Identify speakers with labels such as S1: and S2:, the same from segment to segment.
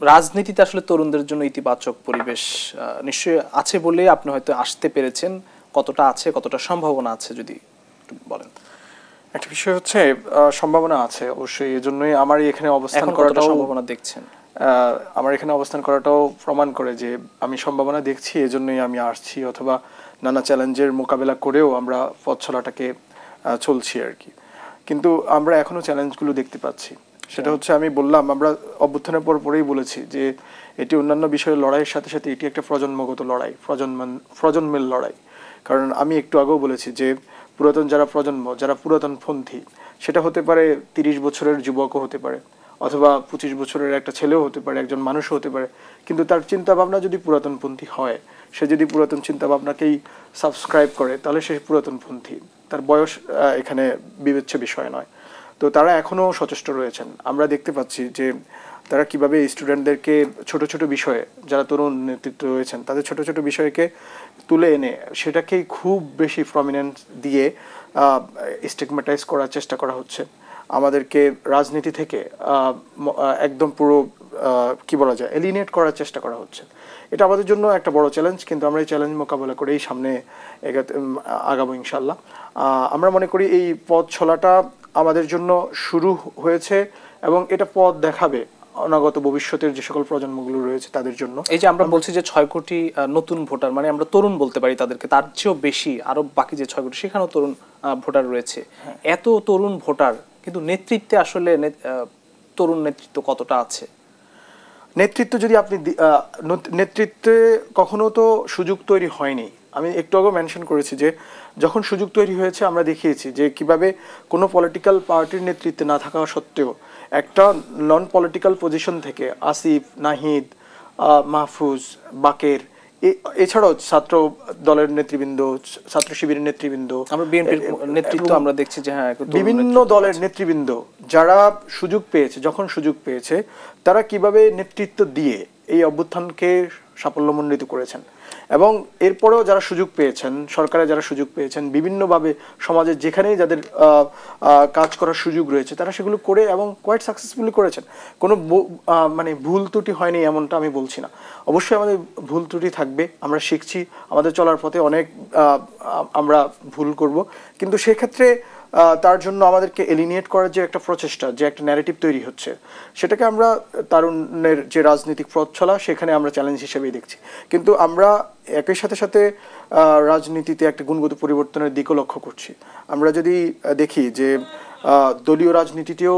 S1: রাজনীতিতে আসলে তরুণদের জন্য ইতিবাচক পরিবেশ নিশ্চয়ই আছে বলে আপনি হয়তো আসতে পেরেছেন, কতটা আছে, কতটা সম্ভাবনা আছে যদি একটু বলেন।
S2: একটা বিষয় হচ্ছে সম্ভাবনা আছে অবশ্যই, এজন্যই আমার এখানে অবস্থান
S1: করাটাও সম্ভাবনা দেখছেন।
S2: আমার এখানে অবস্থান করাটাও প্রমাণ করে যে আমি সম্ভাবনা দেখছি, এজন্যই আমি আসছি, অথবা নানা চ্যালেঞ্জের মোকাবেলা করেও আমরা পথ চলাটাকে চলছি আর কি। কিন্তু আমরা এখনো চ্যালেঞ্জগুলো দেখতে পাচ্ছি। সেটা হচ্ছে, আমি বললাম আমরা অভ্যুত্থানের পরেই বলেছি যে এটি অন্যান্য বিষয়ের লড়াইয়ের সাথে সাথে এটি একটা প্রজন্মগত লড়াই, প্রজন্মের লড়াই। কারণ আমি একটু আগেও বলেছি যে পুরাতন যারা প্রজন্ম, যারা পুরাতনপন্থী, সেটা হতে পারে 30 বছরের যুবকও হতে পারে, অথবা 25 বছরের একটা ছেলেও হতে পারে, একজন মানুষও হতে পারে। কিন্তু তার চিন্তা ভাবনা যদি পুরাতনপন্থী হয়, সে যদি পুরাতন চিন্তা ভাবনাকেই সাবস্ক্রাইব করে, তাহলে সে পুরাতনপন্থী। তার বয়স এখানে বিবেচ্য বিষয় নয়। তো তারা এখনো সচেষ্ট রয়েছেন। আমরা দেখতে পাচ্ছি যে তারা কিভাবে স্টুডেন্টদেরকে ছোট ছোট বিষয়ে, যারা তরুণ নেতৃত্ব রয়েছেন তাদের ছোট ছোট বিষয়কে তুলে এনে সেটাকেই খুব বেশি প্রমিনেন্স দিয়ে স্টিগম্যাটাইজ করার চেষ্টা করা হচ্ছে। আমাদেরকে রাজনীতি থেকে একদম পুরো কি বলা যায়, এলিনেট করার চেষ্টা করা হচ্ছে। এটা আমাদের জন্য একটা বড় চ্যালেঞ্জ, কিন্তু আমরা এই চ্যালেঞ্জ মোকাবেলা করেই সামনে আগাবো ইনশাল্লাহ। আমরা মনে করি এই পথ চলাটা আমাদের জন্য শুরু হয়েছে, এবং এটা পথ দেখাবে অনাগত ভবিষ্যতের যে সকল প্রজন্মগুলো রয়েছে তাদের জন্য।
S1: এই যে আমরা বলছি যে 6 কোটি নতুন ভোটার, মানে আমরা তরুণ বলতে পারি তাদেরকে, তার চেয়েও বেশি আরো বাকি যে 6 কোটি সেখানেও তরুণ ভোটার রয়েছে। এত তরুণ ভোটার, কিন্তু নেতৃত্বে আসলে তরুণ নেতৃত্ব কতটা আছে?
S2: নেতৃত্ব যদি আপনি নেতৃত্বে কখনো তো সুযোগ তৈরি হয়নি। আমি একটু আগে মেনশন করেছি যে যখন সুযোগ তৈরি হয়েছে আমরা দেখিয়েছি যে কিভাবে কোনো পলিটিক্যাল পার্টির নেতৃত্বে না থাকা সত্ত্বেও একটা নন পলিটিক্যাল পজিশন থেকে আসিফ, নাহিদ, মাহফুজ, বাকের, এছাড়াও ছাত্র দলের নেতৃবৃন্দ, ছাত্র শিবিরের নেতৃবৃন্দ,
S1: আমরা বিএনপির নেতৃত্ব আমরা দেখছি যে হ্যাঁ
S2: বিভিন্ন দলের নেতৃবৃন্দ যারা সুযোগ পেয়েছে, যখন সুযোগ পেয়েছে তারা কিভাবে নেতৃত্ব দিয়ে এই অভ্যুত্থানকে সাফল্যমণ্ডিত করেছেন। এবং এরপরেও যারা সুযোগ পেয়েছেন, সরকারে যারা সুযোগ পেয়েছেন, বিভিন্নভাবে সমাজে যেখানেই যাদের কাজ করার সুযোগ রয়েছে তারা সেগুলো করে এবং কোয়াইট সাকসেসফুলি করেছেন। কোনো মানে ভুল ত্রুটি হয়নি এমনটা আমি বলছি না। অবশ্যই আমাদের ভুল ত্রুটি থাকবে, আমরা শিখছি, আমাদের চলার পথে অনেক আমরা ভুল করব, কিন্তু সেক্ষেত্রে তার জন্য আমাদেরকে এলিনিয়েট করার যে একটা প্রচেষ্টা, যে একটা ন্যারেটিভ তৈরি হচ্ছে, সেটাকে আমরা তারুণ্যের যে রাজনৈতিক পথ চলা সেখানে আমরা চ্যালেঞ্জ হিসেবেই দেখছি। কিন্তু আমরা একই সাথে সাথে রাজনীতিতে একটা গুণগত পরিবর্তনের দিকও লক্ষ্য করছি। আমরা যদি দেখি যে দলীয় রাজনীতিতেও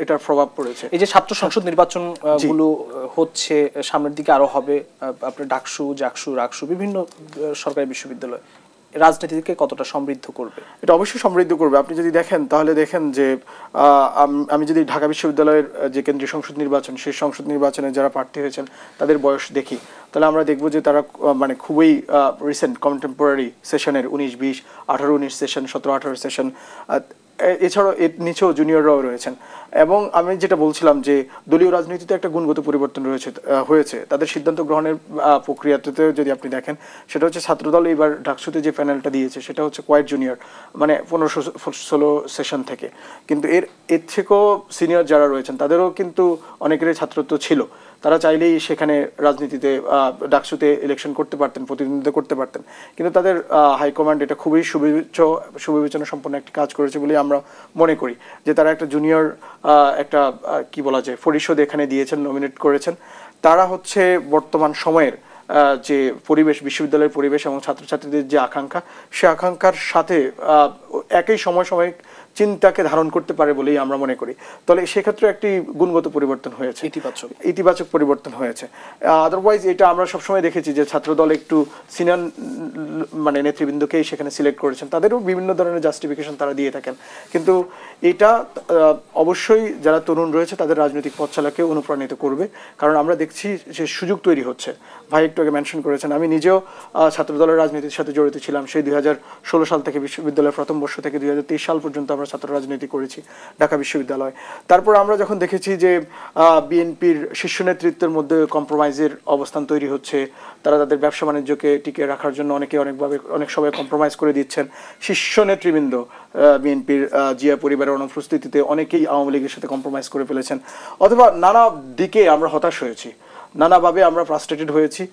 S2: এটার প্রভাব পড়েছে।
S1: এই যে ছাত্র সংসদ নির্বাচন গুলো হচ্ছে, সামনের দিকে আরো হবে, আপনার ডাকসু, জাকসু, রাকসু, বিভিন্ন সরকারি বিশ্ববিদ্যালয় রাজনীতিকে কতটা সমৃদ্ধ করবে?
S2: এটা অবশ্যই সমৃদ্ধ করবে। আপনি যদি দেখেন তাহলে দেখেন যে আমি যদি ঢাকা বিশ্ববিদ্যালয়ের যে কেন্দ্রীয় সংসদ নির্বাচন, সেই সংসদ নির্বাচনে যারা প্রার্থী হয়েছেন তাদের বয়স দেখি, তাহলে আমরা দেখব যে তারা মানে খুবই রিসেন্ট কন্টেম্পোরারি সেশনের 19-20, 18-19 সেশন, 17-18 সেশন, এছাড়াও এর নিচেও জুনিয়ররাও রয়েছেন। এবং আমি যেটা বলছিলাম যে দলীয় রাজনীতিতে একটা গুণগত পরিবর্তন হয়েছে তাদের সিদ্ধান্ত গ্রহণের প্রক্রিয়াতেও যদি আপনি দেখেন, সেটা হচ্ছে ছাত্রদল এবার ডাকসুতে যে প্যানেলটা দিয়েছে সেটা হচ্ছে কোয়াইট জুনিয়র, মানে 15-16 সেশন থেকে। কিন্তু এর থেকেও সিনিয়র যারা রয়েছেন তাদেরও কিন্তু অনেকেরই ছাত্রত্ব ছিল, তারা চাইলেই সেখানে রাজনীতিতে ডাকসুতে ইলেকশন করতে পারতেন, প্রতিদ্বন্দ্বিতা করতে পারতেন। কিন্তু তাদের হাইকমান্ড এটা খুবই সুবিবেচনা সম্পন্ন একটি কাজ করেছে বলে আমরা মনে করি, যে তারা একটা জুনিয়র একটা কি বলা যায় পরিষদ এখানে দিয়েছেন, নমিনেট করেছেন। তারা হচ্ছে বর্তমান সময়ের যে পরিবেশ, বিশ্ববিদ্যালয়ের পরিবেশ এবং ছাত্রছাত্রীদের যে আকাঙ্ক্ষা, সে আকাঙ্ক্ষার সাথে একই সমসাময়িক চিন্তাকে ধারণ করতে পারে বলেই আমরা মনে করি। তাহলে সেক্ষেত্রে একটি গুণগত পরিবর্তন হয়েছে, ইতিবাচক পরিবর্তন হয়েছে। আদারওয়াইজ এটা আমরা সবসময় দেখেছি যে ছাত্রদল একটু সিনিয়র মানে নেতৃবৃন্দকেই সেখানে সিলেক্ট করেছেন, তাদেরও বিভিন্ন ধরনের জাস্টিফিকেশন তারা দিয়ে থাকেন। কিন্তু এটা অবশ্যই যারা তরুণ রয়েছে তাদের রাজনৈতিক পথ চলাকে অনুপ্রাণিত করবে, কারণ আমরা দেখছি যে সুযোগ তৈরি হচ্ছে। ভাই একটু আগে মেনশন করেছেন, আমি নিজেও ছাত্রদলের রাজনীতির সাথে জড়িত ছিলাম। সেই 2016 সাল থেকে, বিশ্ববিদ্যালয়ের প্রথম বর্ষ থেকে 2023 সাল পর্যন্ত আমরা আমরা ছাত্র রাজনীতি করেছি ঢাকা বিশ্ববিদ্যালয়। তারপর আমরা যখন দেখেছি যে বিএনপির শীর্ষ নেতৃত্বের মধ্যে কম্প্রোমাইজের অবস্থান তৈরি হচ্ছে, তারা তাদের ব্যবসা বাণিজ্যকে টিকিয়ে রাখার জন্য অনেক সময় কম্প্রোমাইজ করে দিচ্ছেন। শীর্ষ নেতৃবৃন্দ বিএনপির জিয়া পরিবারের অনুপস্থিতিতে অনেকেই আওয়ামী লীগের সাথে কম্প্রোমাইজ করে ফেলেছেন, অথবা নানা দিকে আমরা হতাশ হয়েছি, নানাভাবে আমরা ফ্রাস্ট্রেটেড হয়েছি,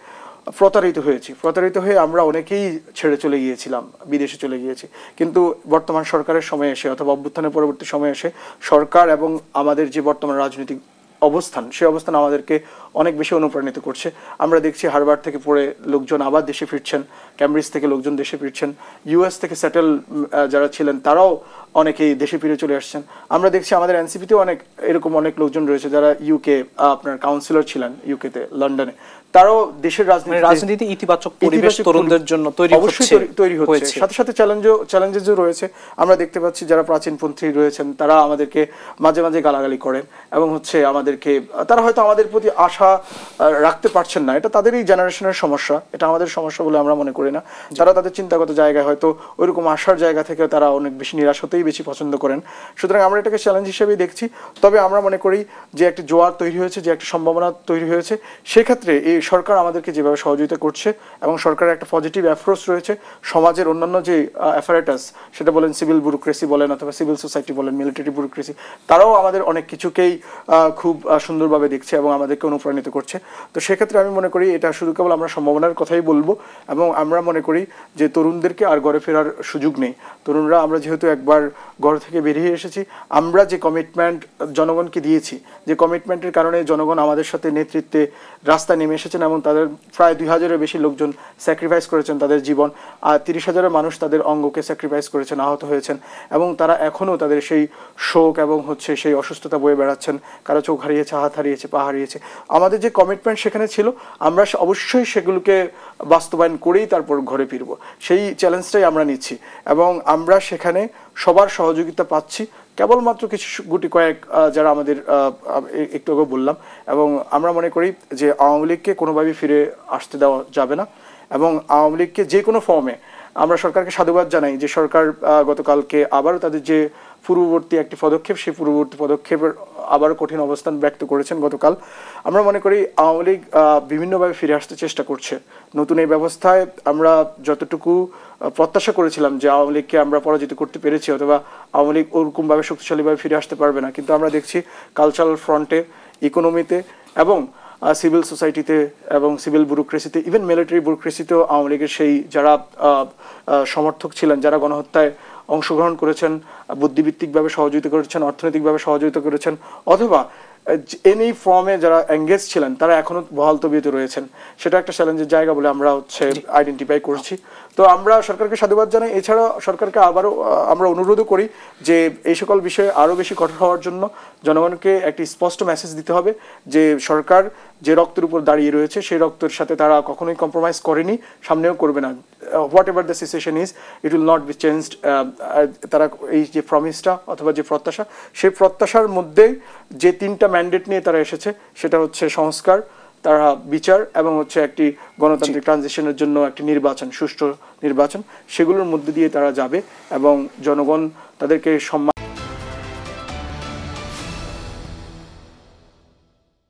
S2: প্রতারিত হয়ে আমরা অনেকেই ছেড়ে চলে গিয়েছিলাম, বিদেশে চলে গিয়েছি। কিন্তু বর্তমান সরকারের সময় এসে অথবা অভ্যুত্থানের পরবর্তী সময়ে এসে সরকার এবং আমাদের যে বর্তমান রাজনৈতিক অবস্থান, সেই অবস্থান আমাদেরকে অনেক বেশি অনুপ্রাণিত করছে। আমরা দেখছি হারবার্ড থেকে পড়ে লোকজন আবার দেশে ফিরছেন, ক্যামব্রিজ থেকে লোকজন দেশে ফিরছেন, ইউএস থেকে সেটেল যারা ছিলেন তারাও অনেকেই দেশে ফিরে চলে আসছেন। আমরা দেখছি আমাদের এনসিপিতেও এরকম অনেক লোকজন রয়েছে যারা ইউকে আপনার কাউন্সিলর ছিলেন ইউকেতে, লন্ডনে, তারাও দেশের
S1: রাজনীতি ইতিবাচক পরিবেশ তরুণদের জন্য তৈরি
S2: হচ্ছে। সাথে সাথে চ্যালেঞ্জেস রয়েছে। আমরা দেখতে পাচ্ছি যারা প্রাচীনপন্থী রয়েছেন তারা আমাদেরকে মাঝে মাঝে গালাগালি করেন এবং আমাদেরকে তারা হয়তো আমাদের প্রতি আশা রাখতে পারছেন না। এটা তাদেরই জেনারেশনের সমস্যা, এটা আমাদের সমস্যা বলে আমরা মনে করি না। তারা তাদের চিন্তাগত জায়গায় হয়তো ওইরকম আশার জায়গা থেকে তারা অনেক বেশি নিরাশ হতেই বেশি পছন্দ করেন। সুতরাং আমরা এটাকে চ্যালেঞ্জ হিসেবেই দেখছি। তবে আমরা মনে করি যে একটি জোয়ার তৈরি হয়েছে, যে একটা সম্ভাবনা তৈরি হয়েছে, সেক্ষেত্রে এই সরকার আমাদেরকে যেভাবে সহযোগিতা করছে এবং সরকারের একটা পজিটিভ অ্যাপ্রোচ রয়েছে, সমাজের অন্যান্য যে অ্যাপারেটাস, সেটা বলেন সিভিল ব্যুরোক্রেসি বলেন অথবা সিভিল সোসাইটি বলেন, মিলিটারি ব্যুরোক্রেসি, তারাও আমাদের অনেক কিছুকেই খুব সুন্দরভাবে দেখছে এবং আমাদেরকে অনুপ্রাণিত করছে। তো সেক্ষেত্রে আমি মনে করি এটা শুধু কেবল আমরা সম্ভাবনার কথাই বলবো এবং আমরা মনে করি যে তরুণদেরকে আর ঘরে ফেরার সুযোগ নেই। তরুণরা আমরা যেহেতু একবার ঘর থেকে বেরিয়ে এসেছি, আমরা যে কমিটমেন্ট জনগণকে দিয়েছি, যে কমিটমেন্টের কারণে জনগণ আমাদের সাথে নেতৃত্বে রাস্তায় নেমে এসেছেন এবং তাদের প্রায় 2000-এর বেশি লোকজন স্যাক্রিফাইস করেছেন তাদের জীবন, আর 30,000-এর মানুষ তাদের অঙ্গকে স্যাক্রিফাইস করেছেন, আহত হয়েছেন এবং তারা এখনও তাদের সেই শোক এবং সেই অসুস্থতা বয়ে বেড়াচ্ছেন। কারো চোখ হারিয়েছে, হাত হারিয়েছে, পা হারিয়েছে। আমাদের যে কমিটমেন্ট সেখানে ছিল, আমরা অবশ্যই সেগুলোকে বাস্তবায়ন করেই তারপর ঘরে ফিরবো, সেই চ্যালেঞ্জটাই আমরা নিচ্ছি এবং আমরা সেখানে সবার সহযোগিতা পাচ্ছি। কেবলমাত্র কিছু গুটি কয়েক যারা আমাদের একটু আগে বললাম, এবং আমরা মনে করি যে আওয়ামী লীগকে কোনোভাবেই ফিরে আসতে দেওয়া যাবে না এবং আওয়ামী লীগকে যে কোনো ফর্মে আমরা সরকারকে সাধুবাদ জানাই যে সরকার গতকালকে আবারও তাদের যে পূর্ববর্তী একটি পদক্ষেপ, সেই পূর্ববর্তী পদক্ষেপের আবারও কঠিন অবস্থান ব্যক্ত করেছেন গতকাল। আমরা মনে করি আওয়ামী লীগ বিভিন্নভাবে ফিরে আসতে চেষ্টা করছে। নতুন এই ব্যবস্থায় আমরা যতটুকু প্রত্যাশা করেছিলাম যে আওয়ামী লীগকে আমরা পরাজিত করতে পেরেছি অথবা আওয়ামী লীগ ওরকমভাবে শক্তিশালীভাবে ফিরে আসতে পারবে না, কিন্তু আমরা দেখছি কালচারাল ফ্রন্টে, ইকোনমিতে এবং সিভিল সোসাইটিতে এবং সিভিল ব্যুরোক্রেসিতে, ইভেন মিলিটারি ব্যুরোক্রেসিতেও আওয়ামী লীগের সেই যারা সমর্থক ছিলেন, যারা গণহত্যায় অংশগ্রহণ করেছেন, বুদ্ধিভিত্তিকভাবে সহযোগিতা করেছেন, অর্থনৈতিকভাবে সহযোগিতা করেছেন অথবা এনি ফর্মে যারা এঙ্গেজ ছিলেন, তারা এখনো বহাল তবিয়তে রয়েছেন। সেটা একটা চ্যালেঞ্জের জায়গা বলে আমরা আইডেন্টিফাই করছি। তো আমরা সরকারকে সাধুবাদ জানাই। এছাড়া সরকারকে আবারও আমরা অনুরোধও করি যে এই সকল বিষয়ে আরও বেশি কঠোর হওয়ার জন্য জনগণকে একটি স্পষ্ট মেসেজ দিতে হবে যে সরকার যে রক্তের উপর দাঁড়িয়ে রয়েছে, সেই রক্তের সাথে তারা কখনোই কম্প্রোমাইজ করেনি, সামনেও করবে না। What ever the situation is, it will not be changed. তারা এই যে প্রমিসটা অথবা যে প্রত্যাশা, সেই প্রত্যাশার মধ্যে যে 3টা ম্যান্ডেট নিয়ে তারা এসেছে, সেটা হচ্ছে সংস্কার, তারা বিচার এবং একটি গণতান্ত্রিক ট্রানজিশনের জন্য একটি নির্বাচন, সুষ্ঠু নির্বাচন, সেগুলোর মধ্যে দিয়ে তারা যাবে এবং জনগণ তাদেরকে সম্মান